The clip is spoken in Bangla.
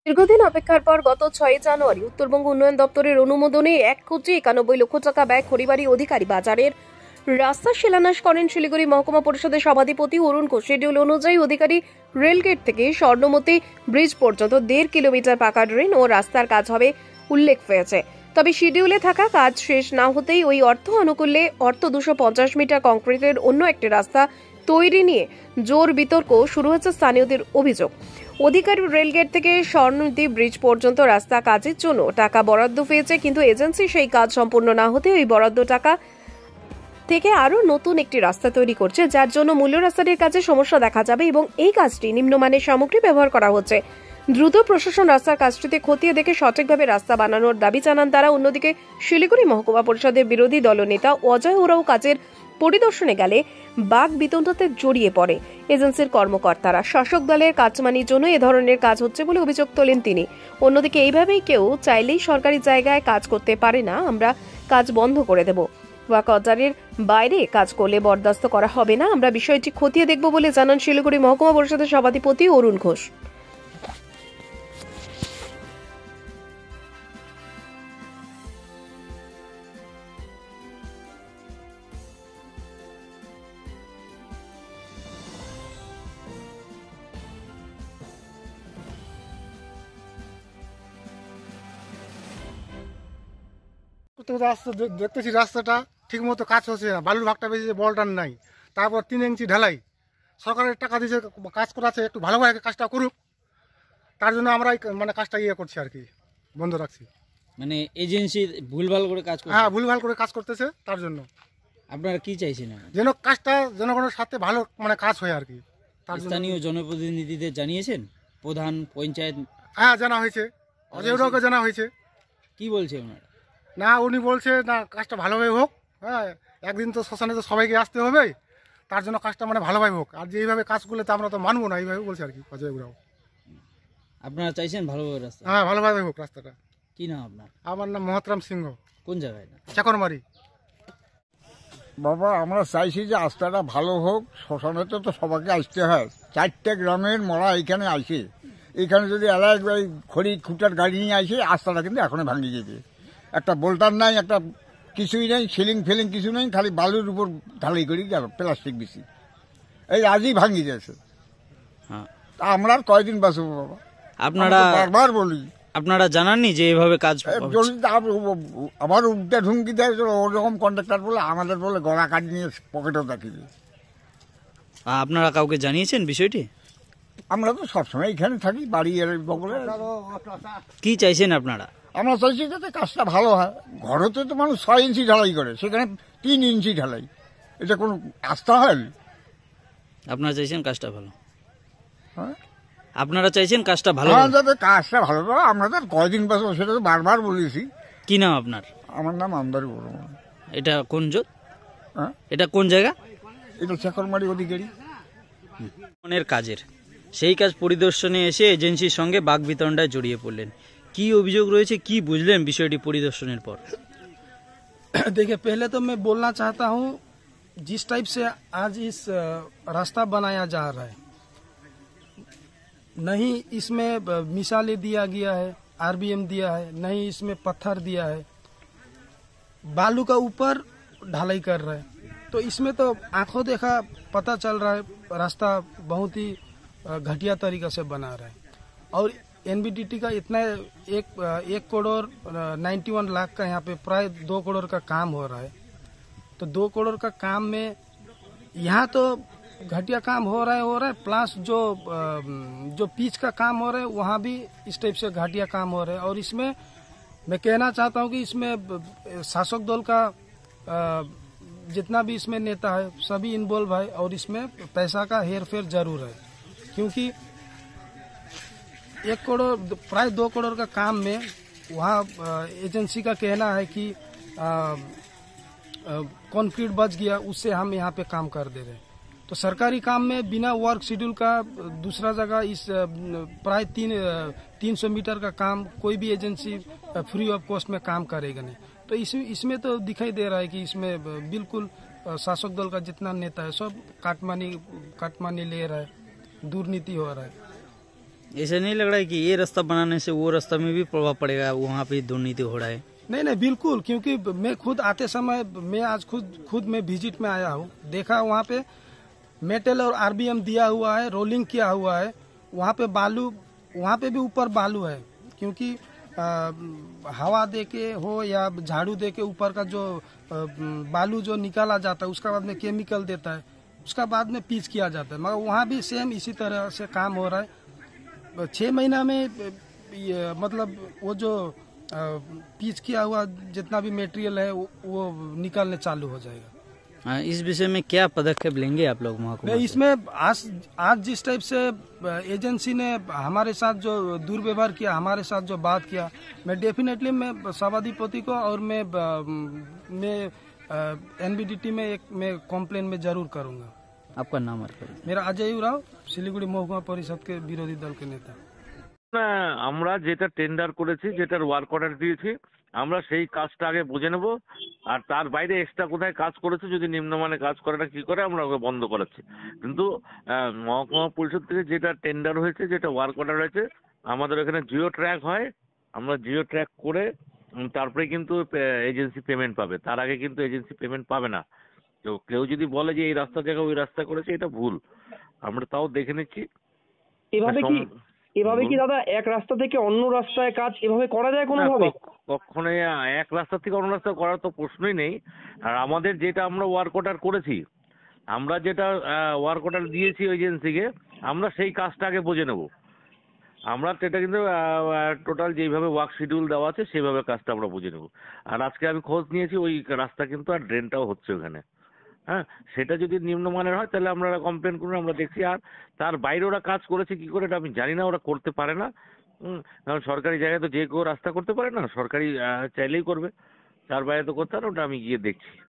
দীর্ঘদিন অপেক্ষার পর গত 6 জানুয়ারি উত্তরবঙ্গ উন্নয়ন দপ্তরের অনুমোদনে 1,91 লক্ষ টাকা ব্যয় খড়িবাড়ি অধিকারী বাজারের রাস্তা শিলান্যাস করেন শিলিগুড়ি মহকুমা পরিষদের সভাধিপতি অরুণ ঘোষ। শিডিউল অনুযায়ী অধিকারী রেলগেট থেকে স্বর্ণমতী ব্রিজ পর্যন্ত 1.5 কিলোমিটার পাকা ড্রেন ও রাস্তার কাজ হবে উল্লেখ হয়েছে। তবে শিডিউলে থাকা কাজ শেষ না হতেই ওই অর্থ অনুকূলে 250 মিটার কংক্রিটের অন্য একটি রাস্তা তৈরি নিয়ে জোর বিতর্ক শুরু হয়েছে স্থানীয়দের অভিযোগ। অধিকারী রেলগেট থেকে স্বর্ণমতী ব্রিজ পর্যন্ত রাস্তা কাজের জন্য টাকা বরাদ্দ পেয়েছে, কিন্তু এজেন্সি সেই কাজ সম্পূর্ণ না হতে ওই বরাদ্দ টাকা থেকে আরো নতুন একটি রাস্তা তৈরি করছে, যার জন্য মূল্য রাস্তাটির কাজে সমস্যা দেখা যাবে এবং এই কাজটি নিম্নমানের সামগ্রী ব্যবহার করা হচ্ছে। দ্রুত প্রশাসন রাস্তার কাজটিতে খতিয়ে দেখে সঠিকভাবে রাস্তা বানানোর দাবি জানান তারা। অন্যদিকে শিলিগুড়ি মহকুমা পরিষদের বিরোধী দলনেতা অজয় ওরাও কাজের পরিদর্শনে গেলে বাক বিতণ্ডাতে জড়িয়ে পড়ে এজেন্সির কর্মকর্তারা। শাসক দলের কাজমানির জন্য এ ধরনের কাজ হচ্ছে বলে অভিযোগ তোলেন তিনি। অন্যদিকে এইভাবেই কেউ চাইলেই সরকারি জায়গায় কাজ করতে পারে না, আমরা কাজ বন্ধ করে দেব। ওয়াক অর্ডারের বাইরে কাজ করলে বরদাস্ত করা হবে না, আমরা বিষয়টি খতিয়ে দেখব বলে জানান শিলিগুড়ি মহকুমা পরিষদের সভাধিপতি অরুণ ঘোষ। রাস্তা দেখতেছি রাস্তাটা ঠিক মতো কাজ হচ্ছে না, বালুর ভাগটা বেশি, বলটার নাই, তারপর 3 ইঞ্চি ঢালাই, সরকারের টাকা দিয়েছে কাজ করাচ্ছে, একটু ভালোভাবে কাজটা করুক, তার জন্য আমরা মানে কাজটা করছি আর কি, বন্ধ রাখছি। মানে এজেন্সি ভুলভাল করে কাজ করছে? হ্যাঁ, ভুলভাল করে কাজ করতেছে, তার জন্য। আপনারা কি চাইছেন? যেন কাজটা জনগণের সাথে ভালো মানে কাজ হয় আর কি। স্থানীয় জনপ্রতিনিধিদের জানিয়েছেন? প্রধান, পঞ্চায়েত? হ্যাঁ, জানা হয়েছে, অজয় ওরাওকে জানা হয়েছে। কি বলছে ওনারা? না, উনি বলছে না কাজটা ভালোভাবে হোক, হ্যাঁ, একদিন তো শ্মশানে তো সবাইকে আসতে হবে, তার জন্য কাজটা মানে ভালোভাবে হোক, আর যে এইভাবে কাজ করলে তো আমরা তো মানবো না, এইভাবে বলছে আর কি অজয় ওরাও। আপনারা চাইছেন ভালোভাবে রাস্তা? হ্যাঁ, ভালোভাবে হোক রাস্তাটা। কি নাম আপনার? আমার নাম মহতরাম সিংহ। কোন জায়গায়? চাকরমারি। বাবা, আমরা চাইছি যে রাস্তাটা ভালো হোক। শ্মশানেতে তো সবাইকে আসতে হয়, 4টে গ্রামের মরা এখানে আসে, এখানে যদি এলাক খড়ি খুঁটার গাড়ি নিয়ে আসে, রাস্তাটা কিন্তু এখনো ভাঙে যেতে, একটা বোল্টার নাই, একটা কিছুই নেই, সিলিং ফিলিং কিছু নেই, খালি বালুর উপর ঢালাই করি গেল, প্লাস্টিক বেশি, এই আজই ভাঙি যাচ্ছে। তা আমরা আর কয়দিন বাঁচবো বাবা? আপনারা বারবার বলি, আপনারা জানাননি যে এভাবে কাজ? আবার উল্টা ঢুমকি দেয়, ওরকম কন্ট্রাক্টর বলে আমাদের বলে গলা কাটি নিয়ে পকেটেও রাখিবে। আপনারা কাউকে জানিয়েছেন বিষয়টি? আমরা তো সবসময় এখানে থাকি, বাড়ি এর বগলে। কি চাইছেন আপনারা? আমরা চাইছি যাতে কাজটা ভালো হয়। ঘরেতে তো মানুষ 6 ইঞ্চি ঢালাই করে, সেখানে 3 ইঞ্চি ঢালাই, এটা কোনো রাস্তা হয়? আপনারা চাইছেন কাজটা ভালো? হ্যাঁ, আপনারা চাইছেন কাজটা ভালো? যাতে কাজটা ভালো, আমরা তো কয়দিন বাঁচবো সেটা তো বারবার বলেছি। কি নাম আপনার? আমার নাম আমদারি বর্মন। এটা কোন জোট? হ্যাঁ, এটা কোন জায়গা? এটা চাকরমারি অধিকারী কাজের সেই কাজ পরিদর্শনে এসে এজেন্সির সঙ্গে বাকবিতণ্ডায় জড়িয়ে পড়লেন। কি অভিযোগ রয়েছে, কি বুঝলেন বিষয়টি পরিদর্শনের পর? देखिए, पहले तो मैं बोलना चाहता हूँ, जिस टाइप से आज इस रास्ता बनाया जा रहा है, नहीं इसमें मिसालें दिया गया है, आरबीएम दिया है, नहीं इसमें पत्थर दिया है, बालू का ऊपर ढलाई कर रहा है, तो इसमें तो आंखों देखा पता चल रहा है रास्ता बहुत ही घटिया तरीका से बना रहा है। और एनबीडीटी का इतना 1 करोड़ 91 लाख का यहाँ पे प्राय 2 करोड़ का काम हो रहा है, तो 2 करोड़ का काम में यहाँ तो घटिया काम हो रहा है, प्लस जो पिच का काम हो रहा है वहाँ भी इस टाइप से घटिया काम हो रहा है। और इसमें मैं कहना चाहता हूँ कि इसमें शासक दल का जितना भी इसमें नेता है सभी इन्वॉल्व है, और इसमें पैसा का हेर फेर जरूर है, क्योंकि 1 करोड़ प्राय 2 करोड़ का काम में वहाँ एजेंसी का कहना है कि कंक्रीट बच गया, उससे हम यहाँ पे काम कर दे रहे हैं। तो तो सरकारी काम में बिना वर्क शेड्यूल का दूसरा जगह इस प्राय 300 मीटर का काम कोई भी एजेंसी फ्री ऑफ कॉस्ट में काम करेगा नहीं। तो इसमें तो दिखाई दे रहा है कि इसमें बिल्कुल शासक दल का जितना नेता है सब काटमानी ले रहा है, दुर्नीति हो रहा है। ऐसा नहीं लग रहा है कि ये रास्ता बनाने से वो रास्ता में भी प्रभाव पड़ेगा, वहाँ पे दुर्नीति हो रहा है? नहीं बिल्कुल, क्योंकि मैं खुद आते समय मैं आज खुद मैं विजिट में आया हूँ, देखा वहाँ पे मेटल और आरबीएम दिया हुआ है, रोलिंग किया हुआ है, वहाँ पे बालू, वहाँ पे भी ऊपर बालू है, क्योंकि हवा देके हो या झाड़ू देके ऊपर का जो बालू जो निकाला जाता है उसका बाद में केमिकल देता है, उसका बाद में पीच किया जाता है। मगर वहाँ भी सेम इसी तरह से काम हो रहा है। 6 महीना में मतलब वो जो पीच किया हुआ जितना भी मटेरियल है वो निकालने चालू हो जाएगा। इस विषय में क्या पदक्षेप लेंगे आप लोग महकमा? इसमें आज जिस टाइप से एजेंसी ने हमारे साथ जो दुर्व्यवहार किया, हमारे साथ जो बात किया, मैं डेफिनेटली मैं सभाधिपति को और मैं एनबीडीटी में मैं कॉम्प्लेन में जरूर करूंगा। आपका नाम और? मेरा अजय उराव, শিলিগুড়ি মহকুমা পরিষদ के বিরোধী দল के नेता। আমরা যেটা টেন্ডার করেছি, যেটার ওয়ার্ক অর্ডার দিয়েছি, আমরা সেই কাজটা আগে বুঝে নেব। আর তার বাইরে এক্সট্রা কোথায় কাজ করেছে, যদি নিম্নমানের কাজ করে না কি করে, আমরা ওকে বন্ধ করাচ্ছি। কিন্তু মহকুমা পরিষদ থেকে যেটা টেন্ডার হয়েছে, যেটা ওয়ার্ক অর্ডার হয়েছে, আমাদের এখানে জিও ট্র্যাক হয়, আমরা জিও ট্র্যাক করে তারপরে কিন্তু এজেন্সি পেমেন্ট পাবে। তার আগে কিন্তু এজেন্সি পেমেন্ট পাবে না। তো কেউ যদি বলে যে এই রাস্তা জায়গা ওই রাস্তা করেছে, এটা ভুল। আমরা তাও দেখে নিচ্ছি। এভাবে কি দাদা এক রাস্তা থেকে অন্য রাস্তায় কাজ এভাবে করা যায় কোনোভাবে? কখনোই এক রাস্তা থেকে অন্য রাস্তা করার তো প্রশ্নই নেই। আর আমাদের যেটা আমরা ওয়ার্ক অর্ডার করেছি, আমরা যেটা ওয়ার্ক অর্ডার দিয়েছি এজেন্সিকে, আমরা সেই কাজটা আগে বুঝে নেব। আমরা সেটা কিন্তু টোটাল যেইভাবে ওয়ার্ক শিডিউল দেওয়া আছে সেইভাবে কাজটা আমরা বুঝে নেব। আর আজকে আমি খোঁজ নিয়েছি, ওই রাস্তা কিন্তু আর ড্রেনটাও হচ্ছে ওখানে। হ্যাঁ, সেটা যদি নিম্নমানের হয় তাহলে আপনারা কমপ্লেন করুন, আমরা দেখছি। আর তার বাইরে ওরা কাজ করেছে কি করে এটা আমি জানি না, ওরা করতে পারে না। কারণ সরকারি জায়গায় তো যে কেউ রাস্তা করতে পারে না, সরকারি চাইলেই করবে, তার বাইরে তো করতে পারে, ওটা আমি গিয়ে দেখছি।